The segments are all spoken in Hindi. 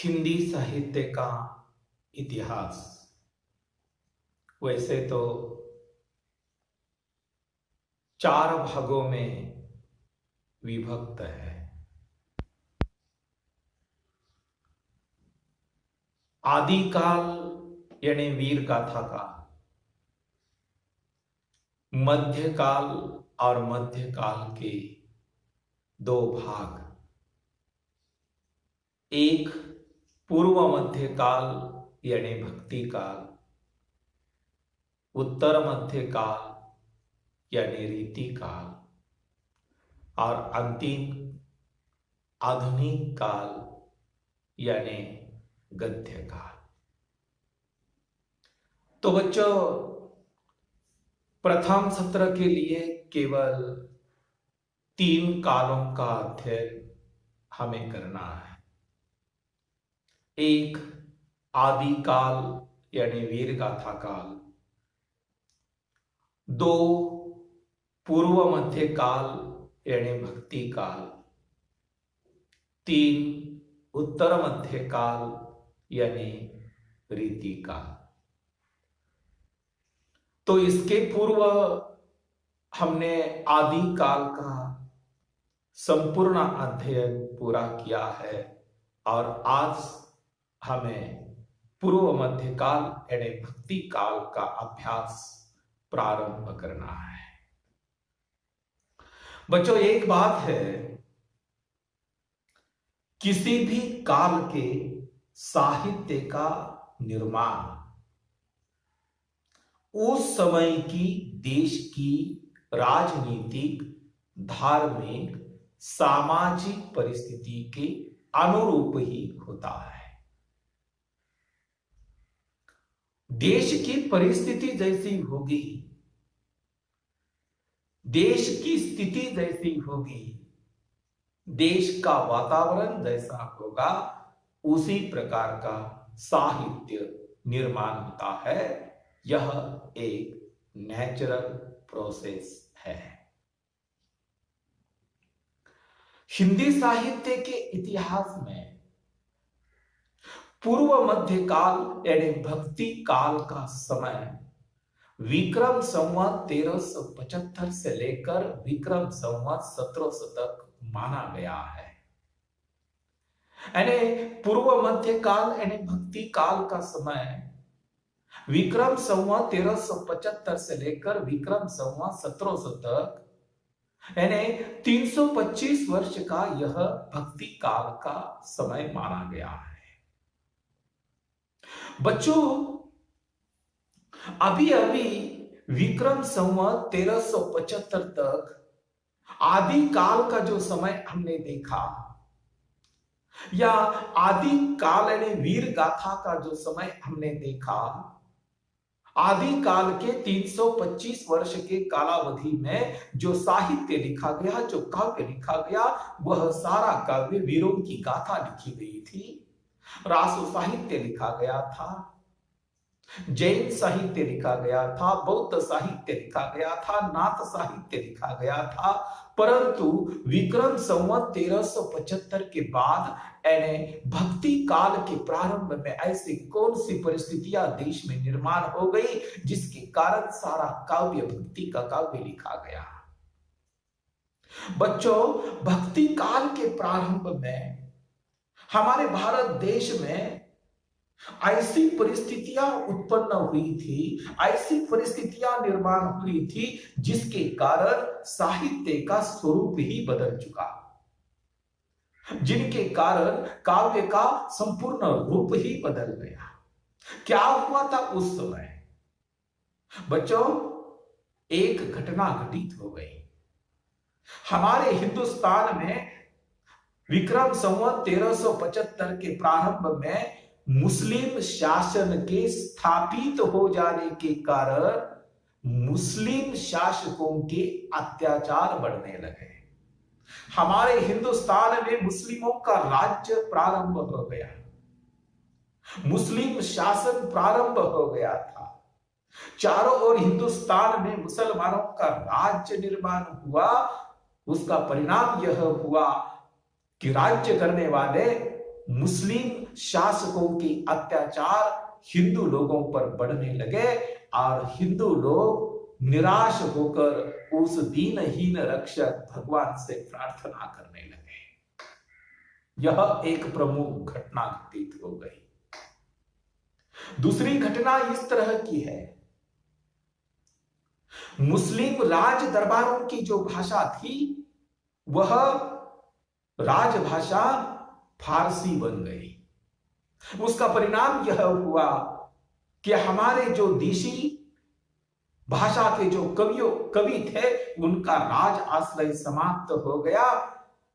हिंदी साहित्य का इतिहास वैसे तो 4 भागों में विभक्त है। आदिकाल यानी वीर गाथा का, मध्यकाल और मध्यकाल के 2 भाग, एक पूर्व मध्यकाल यानी भक्ति काल, उत्तर मध्यकाल यानी रीति काल और अंतिम आधुनिक काल यानी गद्य काल। तो बच्चों, प्रथम सत्र के लिए केवल 3 कालों का अध्ययन हमें करना है। एक आदि काल यानी वीर गाथा काल, 2 पूर्व मध्य काल यानी भक्ति काल, 3 उत्तर मध्य काल यानी रीति काल। तो इसके पूर्व हमने आदि काल का संपूर्ण अध्ययन पूरा किया है और आज हमें पूर्व मध्य काल यानी भक्ति काल का अभ्यास प्रारंभ करना है। बच्चों, एक बात है, किसी भी काल के साहित्य का निर्माण उस समय की देश की राजनीतिक, धार्मिक, सामाजिक परिस्थिति के अनुरूप ही होता है। देश की परिस्थिति जैसी होगी, देश की स्थिति जैसी होगी, देश का वातावरण जैसा होगा, उसी प्रकार का साहित्य निर्माण होता है। यह एक नेचुरल प्रोसेस है। हिंदी साहित्य के इतिहास में पूर्व मध्य काल यानी भक्ति काल का समय विक्रम संवत 1375 से लेकर विक्रम संवत 1700 तक माना गया है। यानी पूर्व मध्य काल यानी भक्ति काल का समय विक्रम संवत 1375 से लेकर विक्रम संवत 1700 तक, यानी 325 वर्ष का यह भक्ति काल का समय माना गया है। बच्चों, अभी अभी विक्रम संवत 1375 तक आदि काल का जो समय हमने देखा, या आदि काल यानी वीर गाथा का जो समय हमने देखा, आदि काल के 325 वर्ष के कालावधि में जो साहित्य लिखा गया, जो काव्य लिखा गया, वह सारा काव्य वीरों की गाथा लिखी गई थी। रासो साहित्य लिखा गया था, जैन साहित्य लिखा गया था, बौद्ध साहित्य लिखा गया था, नाथ साहित्य लिखा गया था। परंतु विक्रम संवत 1375 के बाद यानी भक्ति काल के प्रारंभ में ऐसी कौन सी परिस्थितियां देश में निर्माण हो गई जिसके कारण सारा काव्य भक्ति का काव्य लिखा गया। बच्चों, भक्ति काल के प्रारंभ में हमारे भारत देश में ऐसी परिस्थितियां उत्पन्न हुई थी, ऐसी परिस्थितियां निर्माण हुई थी जिसके कारण साहित्य का स्वरूप ही बदल चुका, जिनके कारण काव्य का संपूर्ण रूप ही बदल गया। क्या हुआ था उस समय? बच्चों, एक घटना घटित हो गई। हमारे हिंदुस्तान में विक्रम संवत 1375 के प्रारंभ में मुस्लिम शासन के स्थापित हो जाने के कारण मुस्लिम शासकों के अत्याचार बढ़ने लगे। हमारे हिंदुस्तान में मुस्लिमों का राज्य प्रारंभ हो गया, मुस्लिम शासन प्रारंभ हो गया था। चारों ओर हिंदुस्तान में मुसलमानों का राज्य निर्माण हुआ। उसका परिणाम यह हुआ कि राज्य करने वाले मुस्लिम शासकों के अत्याचार हिंदू लोगों पर बढ़ने लगे और हिंदू लोग निराश होकर उस दीनहीन रक्षक भगवान से प्रार्थना करने लगे। यह एक प्रमुख घटना घटित हो गई। दूसरी घटना इस तरह की है, मुस्लिम राज दरबारों की जो भाषा थी वह राजभाषा फारसी बन गई। उसका परिणाम यह हुआ कि हमारे जो देशी भाषा के जो कवि थे उनका राज आश्रय समाप्त हो गया।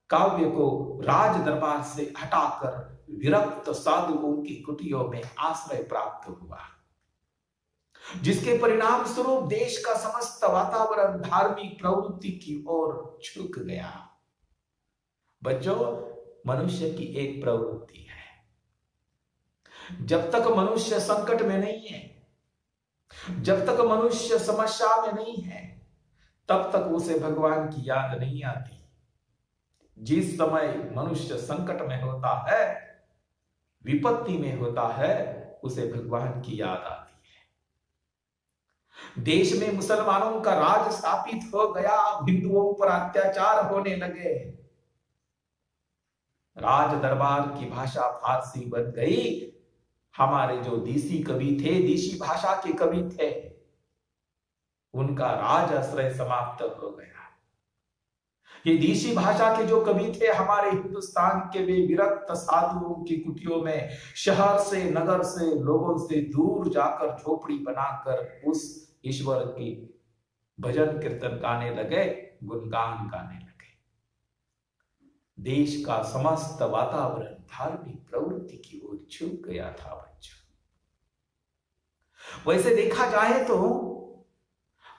काव्य को राज दरबार से हटाकर विरक्त साधुओं की कुटियों में आश्रय प्राप्त हुआ, जिसके परिणाम स्वरूप देश का समस्त वातावरण धार्मिक प्रवृत्ति की ओर झुक गया। बच्चों, मनुष्य की एक प्रवृत्ति है, जब तक मनुष्य संकट में नहीं है, जब तक मनुष्य समस्या में नहीं है, तब तक उसे भगवान की याद नहीं आती। जिस समय मनुष्य संकट में होता है, विपत्ति में होता है, उसे भगवान की याद आती है। देश में मुसलमानों का राज स्थापित हो गया, हिंदुओं पर अत्याचार होने लगे, राज दरबार की भाषा फारसी बन गई। हमारे जो देसी कवि थे, देशी भाषा के कवि थे, उनका राज आश्रय समाप्त हो गया। ये देशी भाषा के जो कवि थे हमारे हिंदुस्तान के, वे विरक्त साधुओं की कुटियों में शहर से, नगर से, लोगों से दूर जाकर झोपड़ी बनाकर उस ईश्वर की भजन कीर्तन गाने लगे, गुणगान गाने लगे। देश का समस्त वातावरण धार्मिक प्रवृत्ति की ओर झुक गया था बच्चों। वैसे देखा जाए तो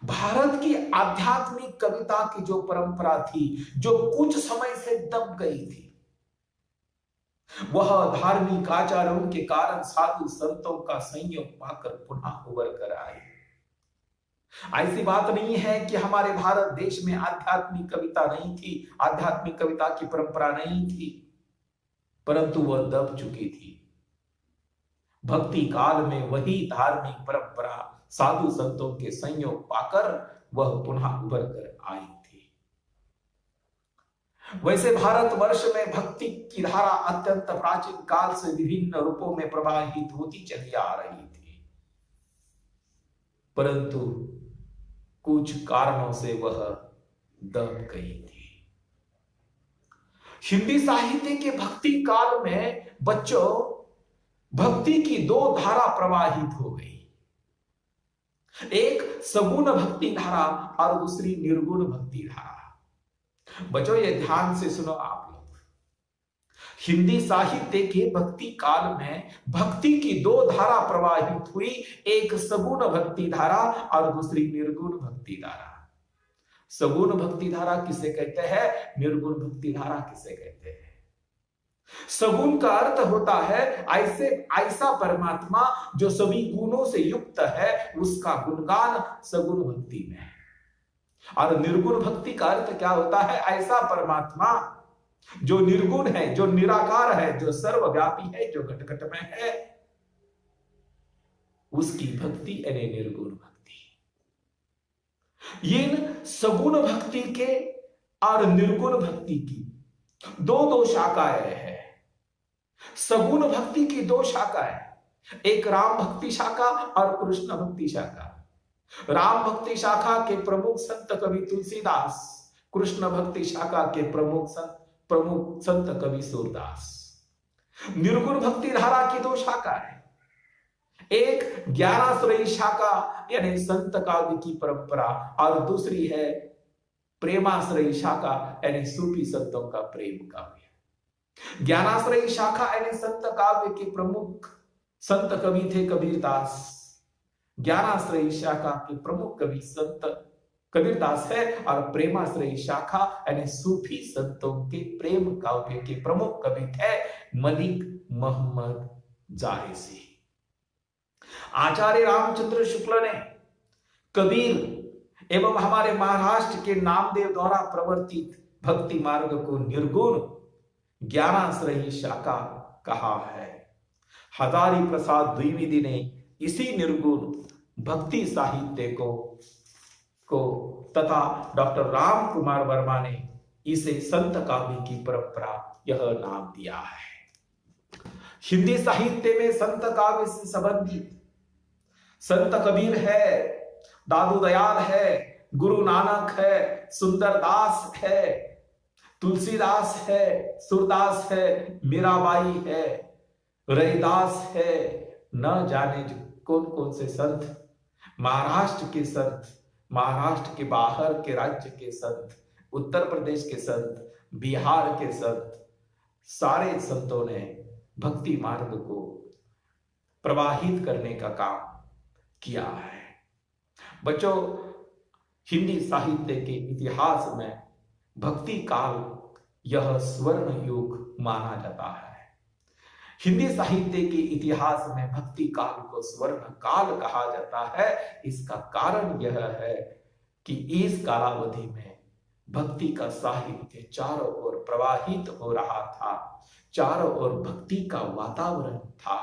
भारत की आध्यात्मिक कविता की जो परंपरा थी, जो कुछ समय से दब गई थी, वह धार्मिक आचारों के कारण साधु संतों का संयोग पाकर पुनः उभर कर आई। ऐसी बात नहीं है कि हमारे भारत देश में आध्यात्मिक कविता नहीं थी, आध्यात्मिक कविता की परंपरा नहीं थी, परंतु वह दब चुकी थी। भक्ति काल में वही धार्मिक परंपरा साधु संतों के संयोग पाकर वह पुनः उभर कर आई थी। वैसे भारतवर्ष में भक्ति की धारा अत्यंत प्राचीन काल से विभिन्न रूपों में प्रवाहित होती चली आ रही थी, परंतु कुछ कारणों से वह दब गई थी। हिंदी साहित्य के भक्ति काल में बच्चों भक्ति की दो धारा प्रवाहित हो गई, एक सगुण भक्ति धारा और दूसरी निर्गुण भक्ति धारा। बच्चों ये ध्यान से सुनो आप लोग, हिंदी साहित्य के भक्ति काल में भक्ति की दो धारा प्रवाहित हुई, एक सगुण भक्ति धारा और दूसरी निर्गुण भक्ति धारा। सगुण भक्ति धारा किसे कहते हैं, निर्गुण भक्ति धारा किसे कहते हैं? सगुण का अर्थ होता है ऐसा परमात्मा जो सभी गुणों से युक्त है, उसका गुणगान सगुण भक्ति में है। और निर्गुण भक्ति का अर्थ क्या होता है? ऐसा परमात्मा जो निर्गुण है, जो निराकार है, जो सर्वव्यापी है, जो घट घट में है, उसकी भक्ति यानी निर्गुण भक्ति। इन सगुण भक्ति के और निर्गुण भक्ति की दो शाखाएं हैं। सगुण भक्ति की दो शाखाएं, एक राम भक्ति शाखा और कृष्ण भक्ति शाखा। राम भक्ति शाखा के प्रमुख संत कवि तुलसीदास, कृष्ण भक्ति शाखा के प्रमुख संत कवि सूरदास। निर्गुण भक्ति धारा की दो शाखाएं, एक ज्ञानाश्रयी शाखा यानी संत काव्य की परंपरा और दूसरी है प्रेमाश्रयी शाखा यानी सूफी संतों का प्रेम काव्य। ज्ञानाश्रयी शाखा यानी संत काव्य के प्रमुख संत कवि थे कबीरदास। ज्ञानाश्रयी शाखा के प्रमुख कवि संत कबीरदास है और प्रेमाश्रयी शाखा यानी सूफी संतों के प्रेम काव्य के प्रमुख कवि थे मलिक मोहम्मद जायसी। आचार्य रामचंद्र शुक्ल ने कबीर एवं हमारे महाराष्ट्र के नामदेव द्वारा प्रवर्तित भक्ति मार्ग को निर्गुण ज्ञानाश्रयी शाखा कहा है। हजारी प्रसाद द्विवेदी ने इसी निर्गुण भक्ति साहित्य को तथा डॉक्टर राम कुमार वर्मा ने इसे संत काव्य की परंपरा यह नाम दिया है। हिंदी साहित्य में संत काव्य से संबंधित संत कबीर है, दादू दयाल है, गुरु नानक है, सुंदरदास है, तुलसीदास है, सूरदास है, मीराबाई है, रैदास है, न जाने कौन कौन से संत, महाराष्ट्र के संत, महाराष्ट्र के बाहर के राज्य के संत, उत्तर प्रदेश के संत, बिहार के संत, सारे संतों ने भक्ति मार्ग को प्रवाहित करने का काम किया है। बच्चों, हिंदी साहित्य के इतिहास में भक्ति काल यह स्वर्ण युग माना जाता है। हिंदी साहित्य के इतिहास में भक्ति काल को स्वर्ण काल कहा जाता है। इसका कारण यह है कि इस कालावधि में भक्ति का साहित्य चारों ओर प्रवाहित हो रहा था, चारों ओर भक्ति का वातावरण था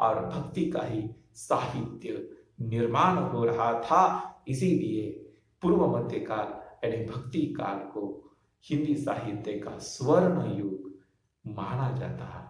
और भक्ति का ही साहित्य निर्माण हो रहा था। इसीलिए पूर्व मध्यकाल यानी भक्ति काल को हिंदी साहित्य का स्वर्ण युग माना जाता है।